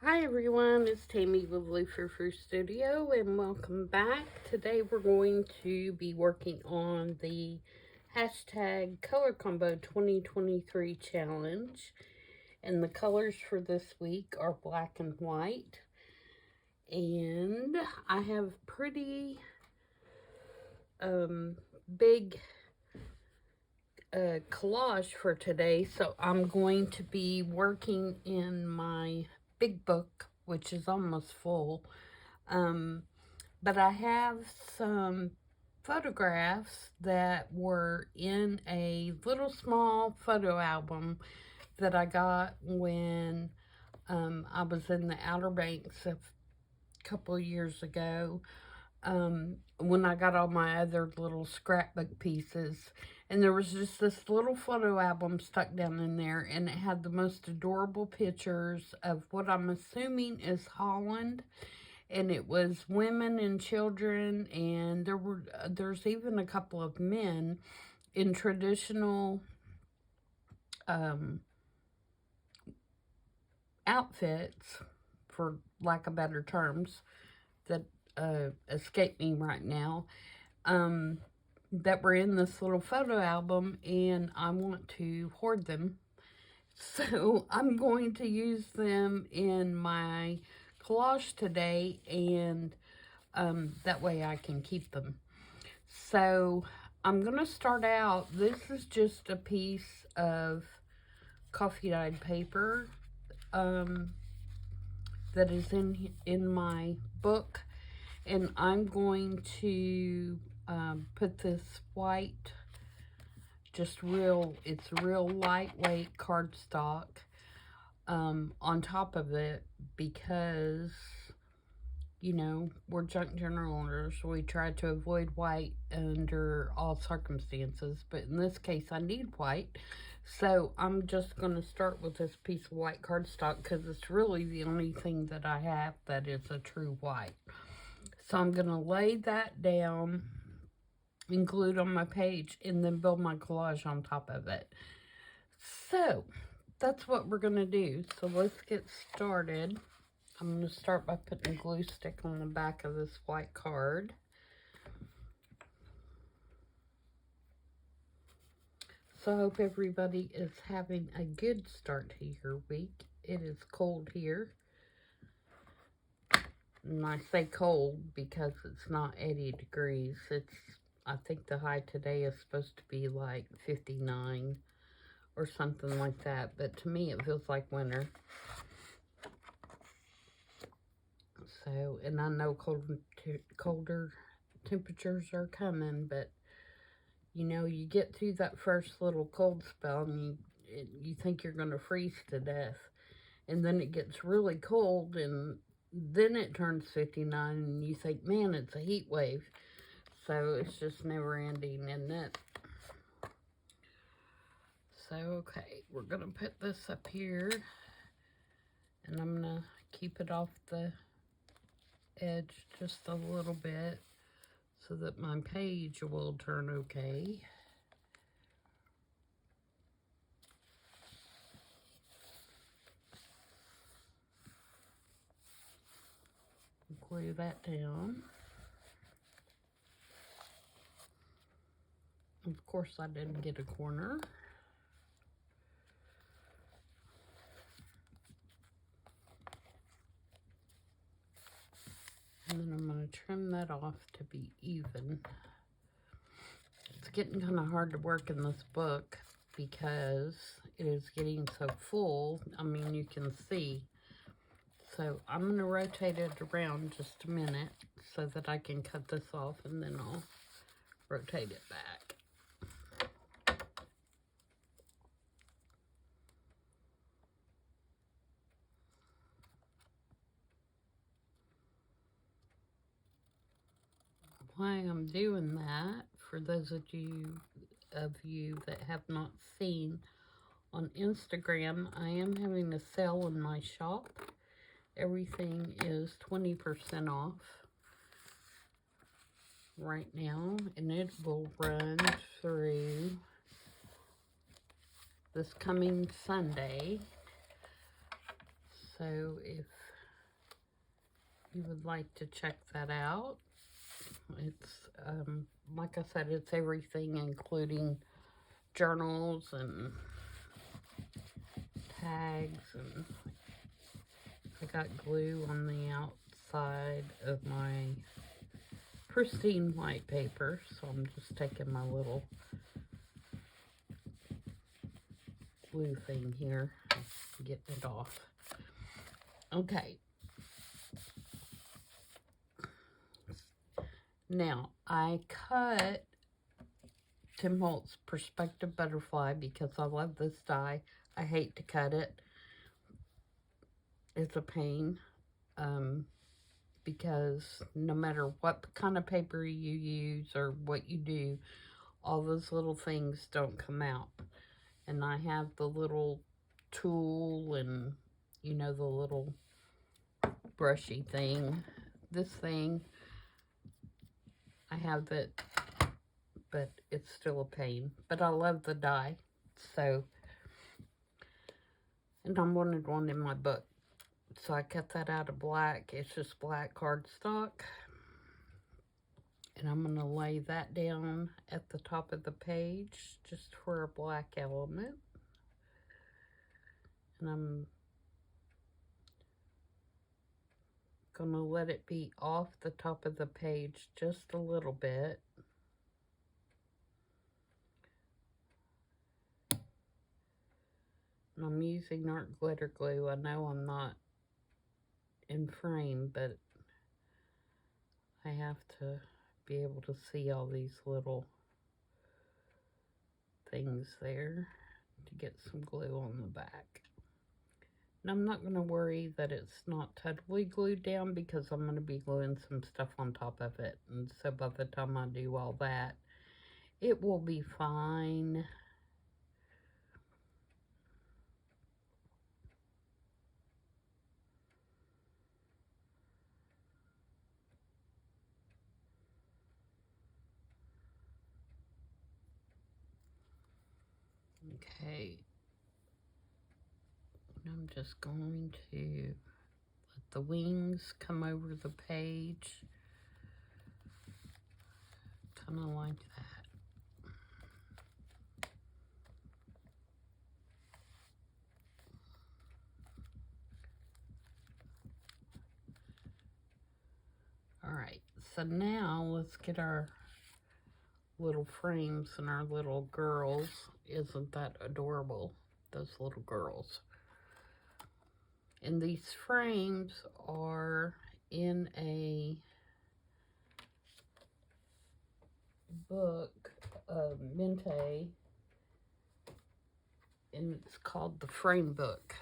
Hi everyone, it's Tammy with Frou-frou Studio and welcome back. Today we're going to be working on the hashtag Color Combo 2023 challenge. And the colors for this week are black and white. And I have pretty big collage for today, so I'm going to be working in my big book, which is almost full. But I have some photographs that were in a little small photo album that I got when I was in the Outer Banks a couple of years ago, when I got all my other little scrapbook pieces. And there was just this little photo album stuck down in there, and it had the most adorable pictures of what I'm assuming is Holland. And it was women and children, and there's even a couple of men in traditional outfits, for lack of better terms, that escape me right now, that were in this little photo album, and I want to hoard them. So I'm going to use them in my collage today, and that way I can keep them. So I'm going to start out, this is just a piece of coffee dyed paper that is in my book, and I'm going to put this white, it's real lightweight cardstock on top of it, because, you know, we're junk journalers. We try to avoid white under all circumstances, but in this case I need white. So I'm just going to start with this piece of white cardstock because it's really the only thing that I have that is a true white. So I'm going to lay that down and glue it on my page and then build my collage on top of it. So that's what we're going to do. So let's get started. I'm going to start by putting a glue stick on the back of this white card. So I hope everybody is having a good start to your week. It is cold here. And I say cold because it's not 80 degrees. I think the high today is supposed to be like 59 or something like that. But to me, it feels like winter. So, and I know colder temperatures are coming, but you know, you get through that first little cold spell and you think you're going to freeze to death. And then it gets really cold, and then it turns 59 and you think, man, it's a heat wave. So it's just never ending, isn't it? So, okay, we're going to put this up here, and I'm going to keep it off the edge just a little bit so that my page will turn okay. Glue that down. Of course, I didn't get a corner. And then I'm going to trim that off to be even. It's getting kind of hard to work in this book because it is getting so full. I mean, you can see. So I'm going to rotate it around just a minute so that I can cut this off, and then I'll rotate it back. Why I'm doing that, for those of you that have not seen on Instagram, I am having a sale in my shop. Everything is 20% off right now, and it will run through this coming Sunday. So if you would like to check that out. It's, like I said, it's everything, including journals and tags, and I got glue on the outside of my pristine white paper, so I'm just taking my little glue thing here, getting it off. Okay. Now, I cut Tim Holtz Perspective Butterfly because I love this die. I hate to cut it. It's a pain. Because no matter what kind of paper you use or what you do, all those little things don't come out. And I have the little tool and, you know, the little brushy thing. This thing, I have it, but it's still a pain. But I love the die, so, and I wanted one in my book. So I cut that out of black. It's just black cardstock. And I'm going to lay that down at the top of the page just for a black element. And I'm going to let it be off the top of the page just a little bit. And I'm using art glitter glue. I know I'm not in frame, but I have to be able to see all these little things there to get some glue on the back. And I'm not going to worry that it's not totally glued down because I'm going to be gluing some stuff on top of it. And so by the time I do all that, it will be fine. Okay. And I'm just going to let the wings come over the page. Kind of like that. Alright, so now let's get our little frames and our little girls. Isn't that adorable? Those little girls. And these frames are in a book, Mente, and it's called the Frame Book.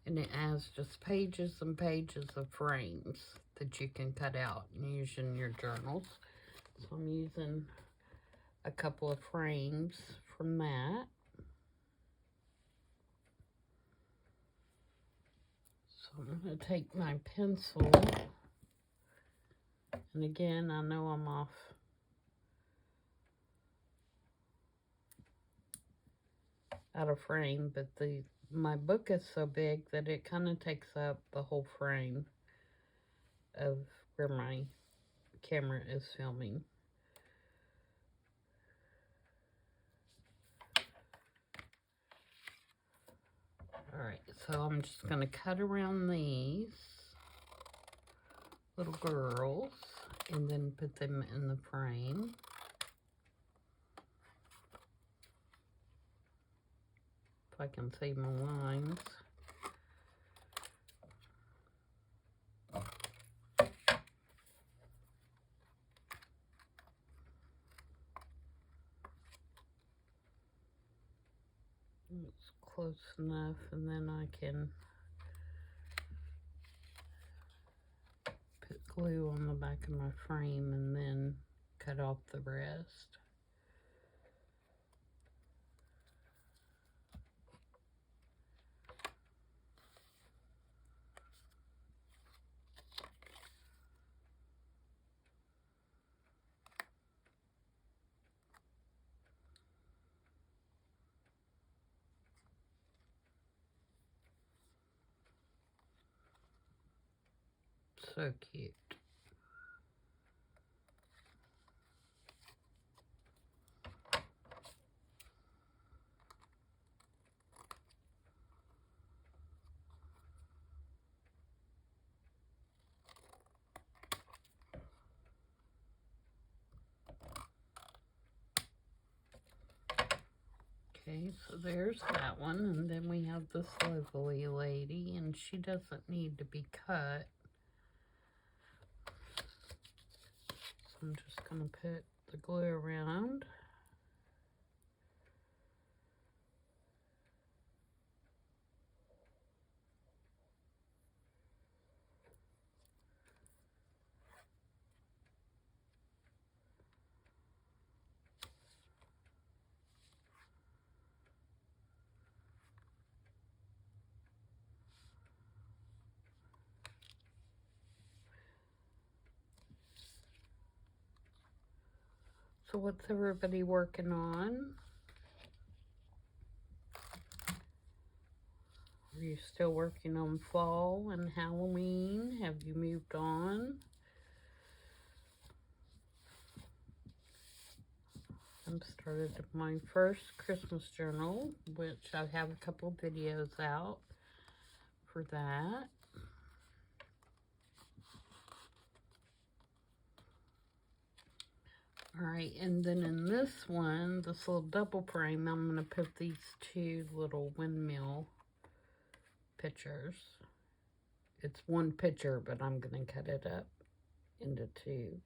And it has just pages and pages of frames that you can cut out and use in your journals. So I'm using a couple of frames from that. So I'm going to take my pencil, and again, I know I'm off out of frame, but my book is so big that it kind of takes up the whole frame of where my camera is filming. Alright, so I'm just going to cut around these little girls and then put them in the frame. If I can see my lines. It's close enough, and then I can put glue on the back of my frame and then cut off the rest. so cute. Okay, so there's that one, and then we have this lovely lady, and she doesn't need to be cut. So I'm just going to put the glue around. So what's everybody working on? Are you still working on fall and Halloween? Have you moved on? I've started my first Christmas journal, which I have a couple videos out for that. Alright, and then in this one, this little double frame, I'm going to put these two little windmill pictures. It's one picture, but I'm going to cut it up into two.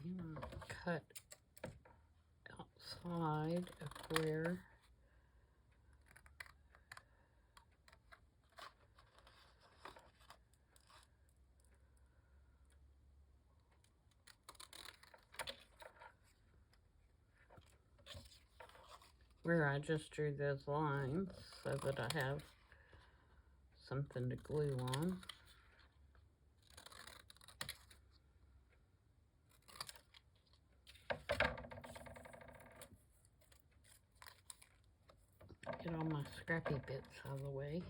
I'm going to cut outside of where I just drew those lines so that I have something to glue on. Get all my scrappy bits out of the way.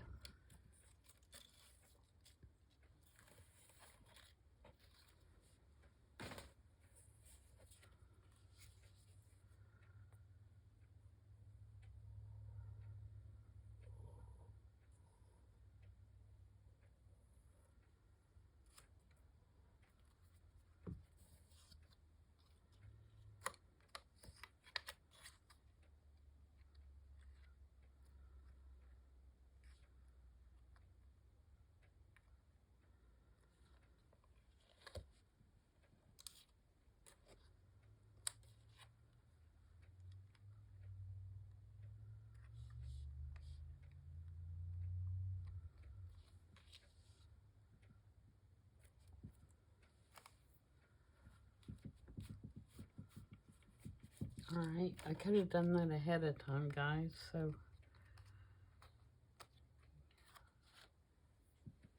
Alright, I could have done that ahead of time, guys, so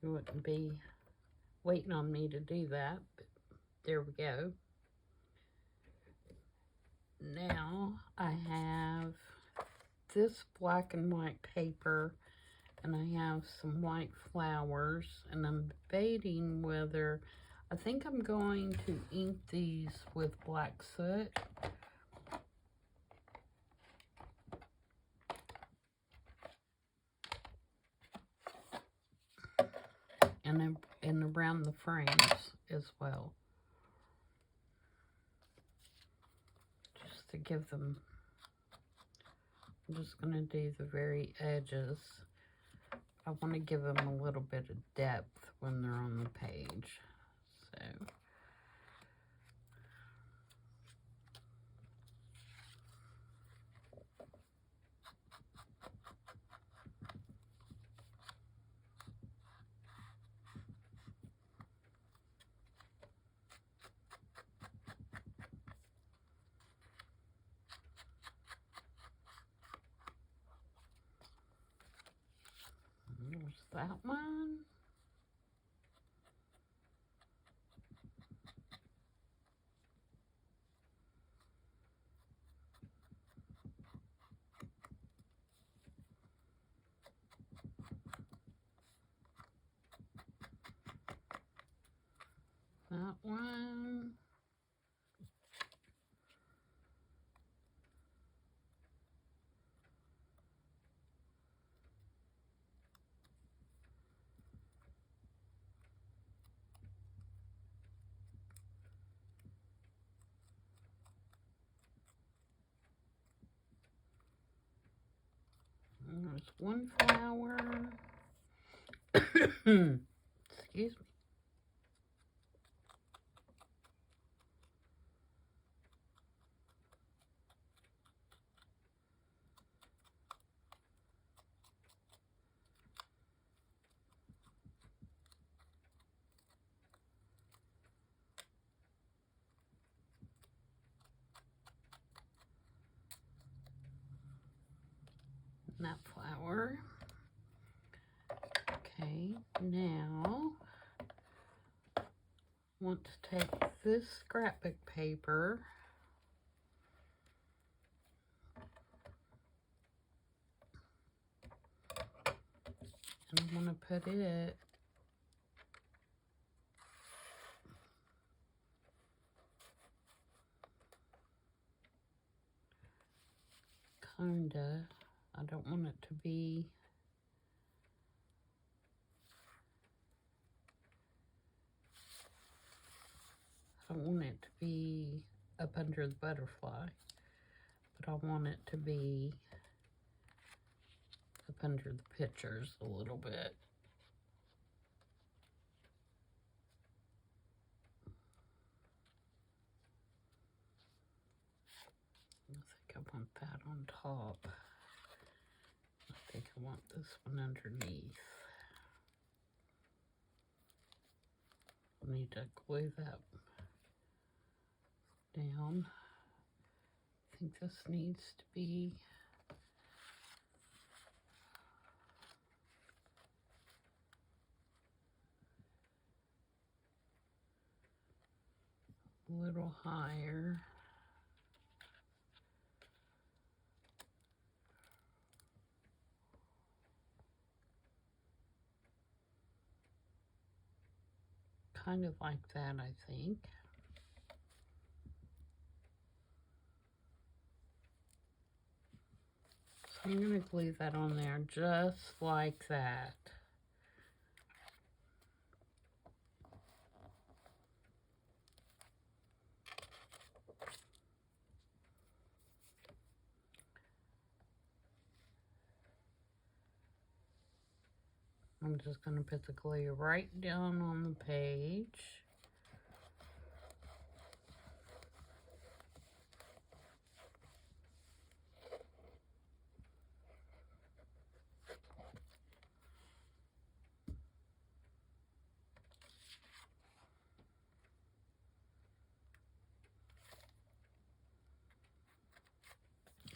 you wouldn't be waiting on me to do that, but there we go. Now I have this black and white paper, and I have some white flowers, and I'm debating whether, I think I'm going to ink these with black soot. And around the frames as well. Just to give them, I'm just going to do the very edges. I want to give them a little bit of depth when they're on the page. So That one. That one. And there's one flower. Excuse me. That flower. Okay, now I want to take this scrapbook paper and I'm going to put it kinda, I don't want it to be up under the butterfly, but I want it to be up under the pictures a little bit. I think I want that on top. I think I want this one underneath. I need to glue that down. I think this needs to be a little higher. Kind of like that, I think. So I'm going to glue that on there just like that. I'm just going to put the glue right down on the page.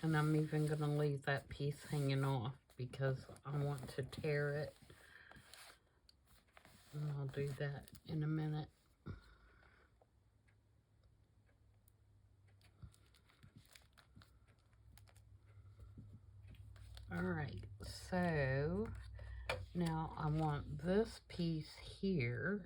And I'm even going to leave that piece hanging off because I want to tear it. And I'll do that in a minute. Alright, so now I want this piece here.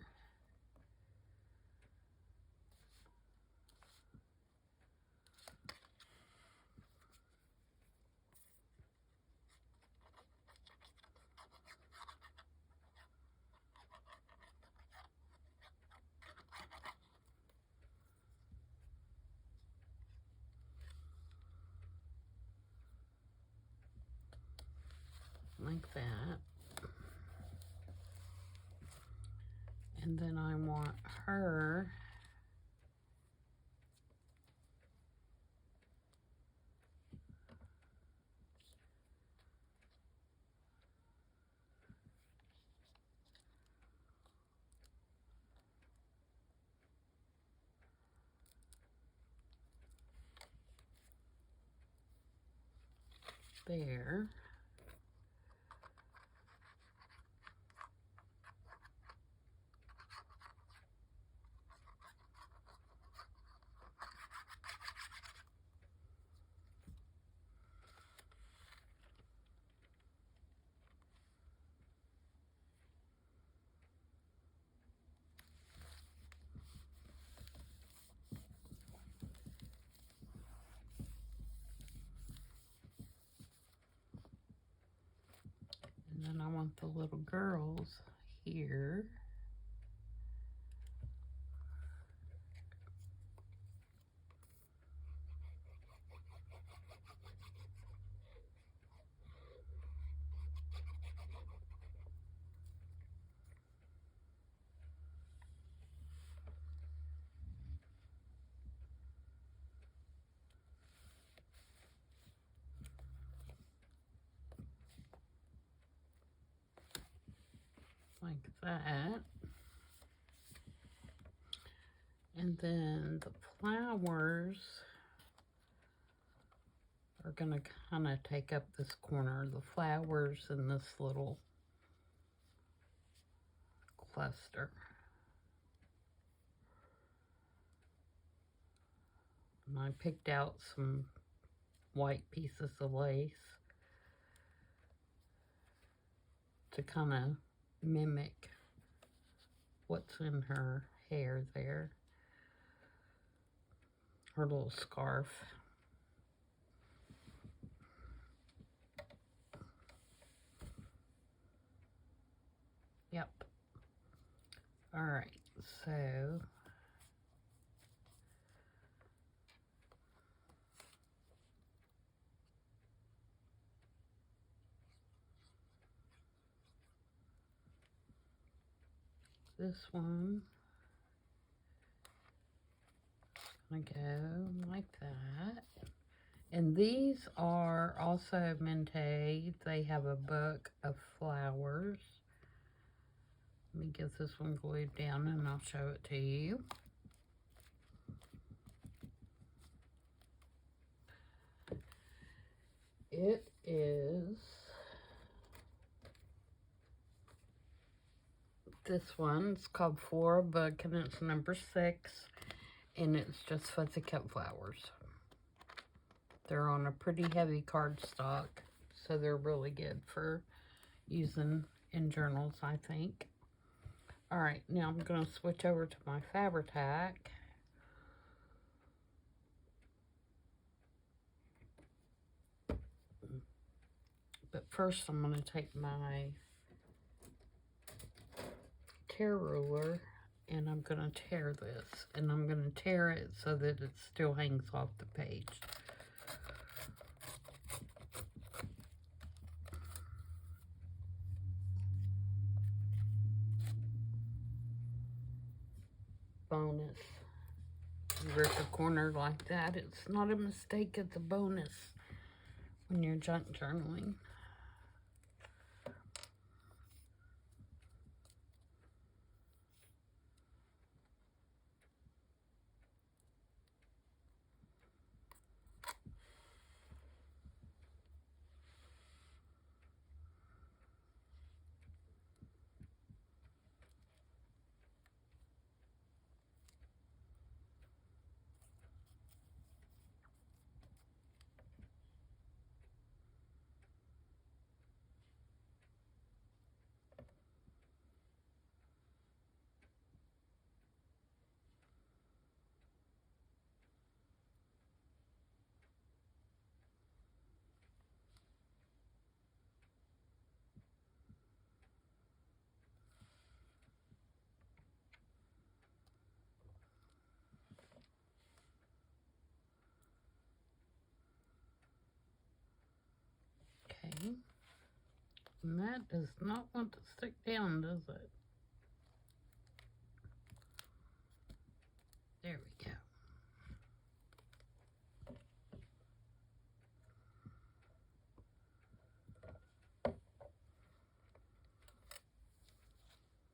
Like that. And then I want her there. want the little girls here. Like that. And then the flowers are going to kind of take up this corner. The flowers in this little cluster. And I picked out some white pieces of lace to kind of mimic what's in her hair there. Her little scarf. Yep. All right, so this one is gonna go like that. And these are also Mintage. They have a book of flowers. Let me get this one glued down and I'll show it to you. It is this one. It's called Flora Book and it's number 6. And it's just fuzzy cut flowers. They're on a pretty heavy cardstock, so they're really good for using in journals, I think. All right, now I'm going to switch over to my Fabri-Tac. But first I'm going to take my tear ruler and I'm going to tear this. And I'm going to tear it so that it still hangs off the page. Bonus. You rip a corner like that, it's not a mistake, it's a bonus when you're junk journaling. Okay. And that does not want to stick down, does it? There we go.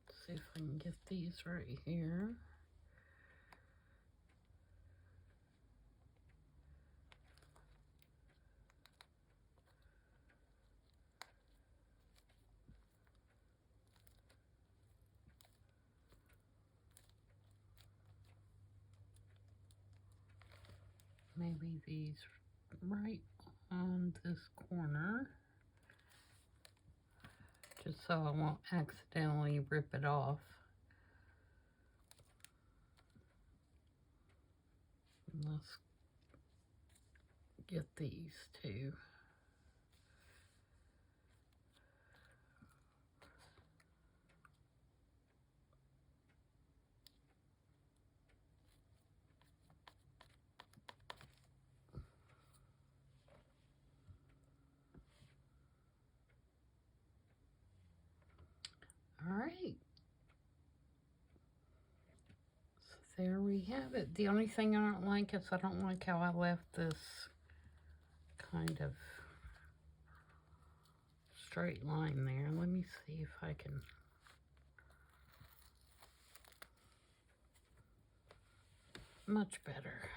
Let's see if I can get these right here. Maybe these right on this corner, just so I won't accidentally rip it off. Let's get these two. Alright. So there we have it. The only thing I don't like is I don't like how I left this kind of straight line there. Let me see if I can... Much better.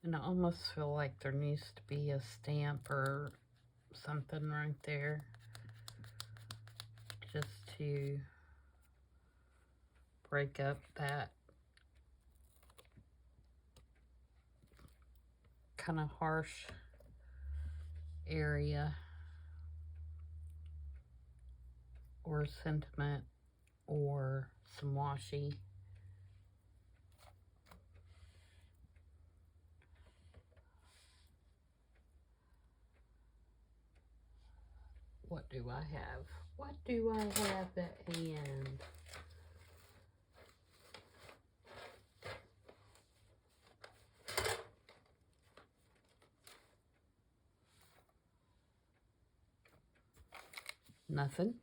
And I almost feel like there needs to be a stamp or something right there, just to break up that kind of harsh area or sentiment or some washi. What do I have? What do I have at hand? Nothing.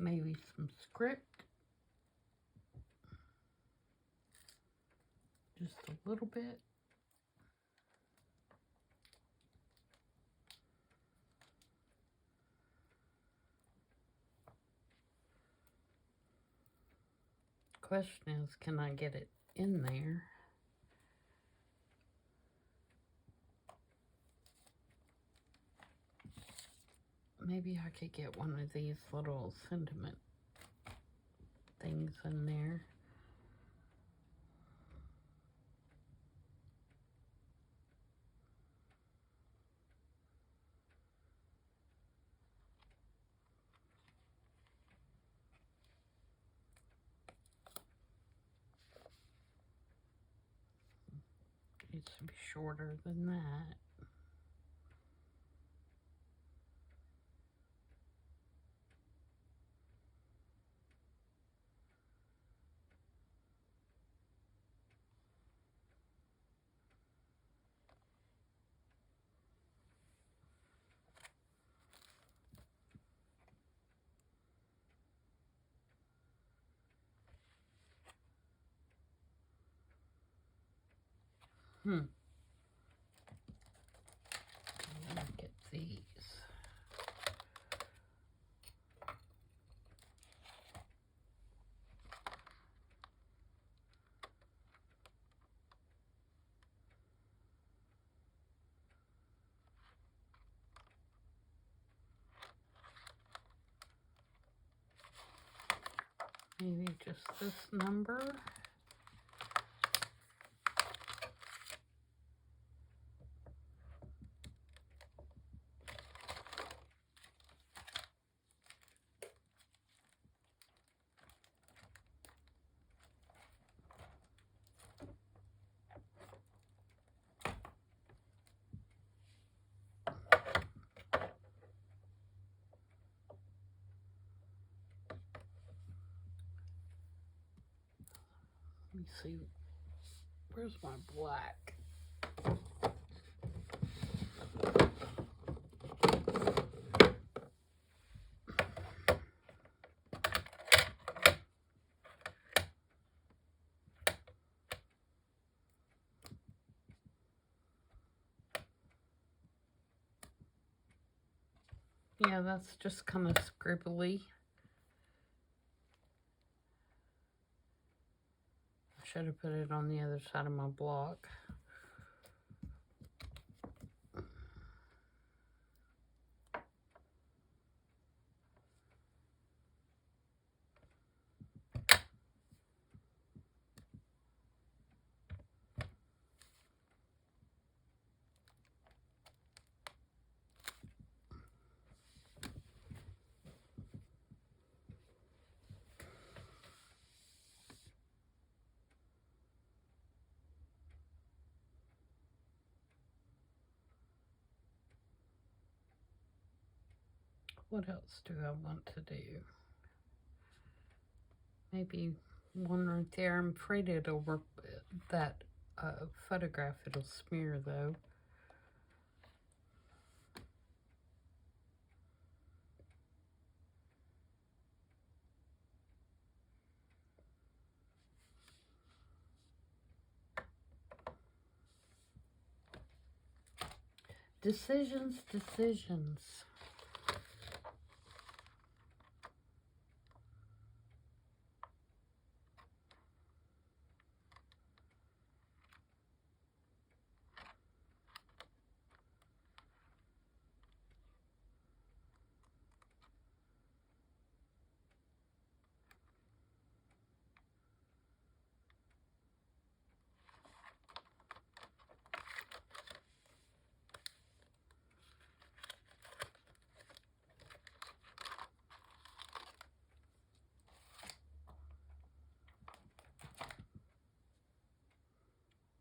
Maybe some script. Just a little bit. Question is, can I get it in there? Maybe I could get one of these little sentiment things in there. Needs to be shorter than that. Look at these. Maybe just this number. Let me see. Where's my black? Yeah, that's just kind of scribbly. I should have put it on the other side of my block. What else do I want to do? Maybe one right there. I'm afraid it'll work. That photograph, it'll smear though. Decisions, decisions.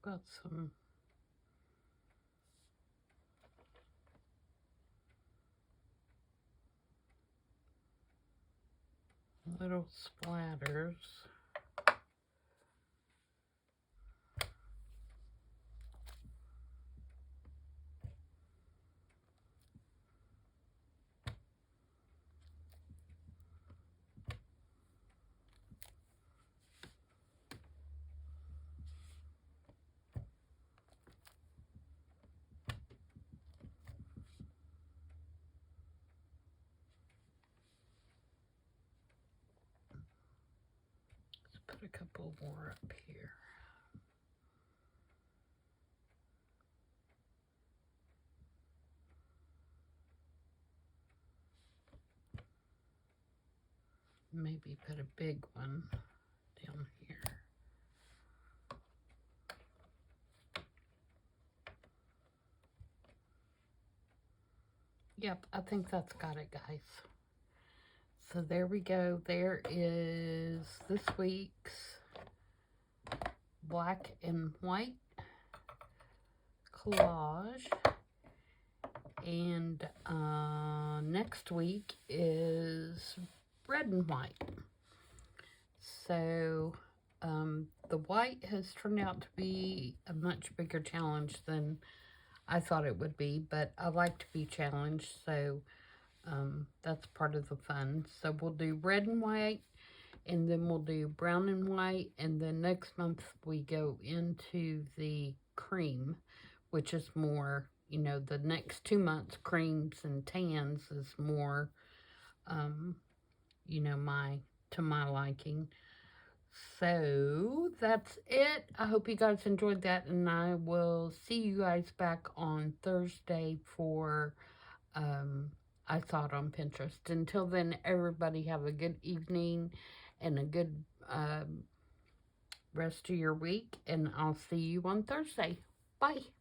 Got some little splatters. Put a couple more up here. Maybe put a big one down here. Yep, I think that's got it, guys. So there we go. There is this week's black and white collage. And next week is red and white. So the white has turned out to be a much bigger challenge than I thought it would be, but I like to be challenged, so that's part of the fun. So we'll do red and white, and then we'll do brown and white, and then next month we go into the cream, which is more, you know, the next 2 months, creams and tans is more, you know, to my liking. So that's it. I hope you guys enjoyed that, and I will see you guys back on Thursday for I Thought on Pinterest. Until then, everybody have a good evening and a good rest of your week, and I'll see you on Thursday. Bye.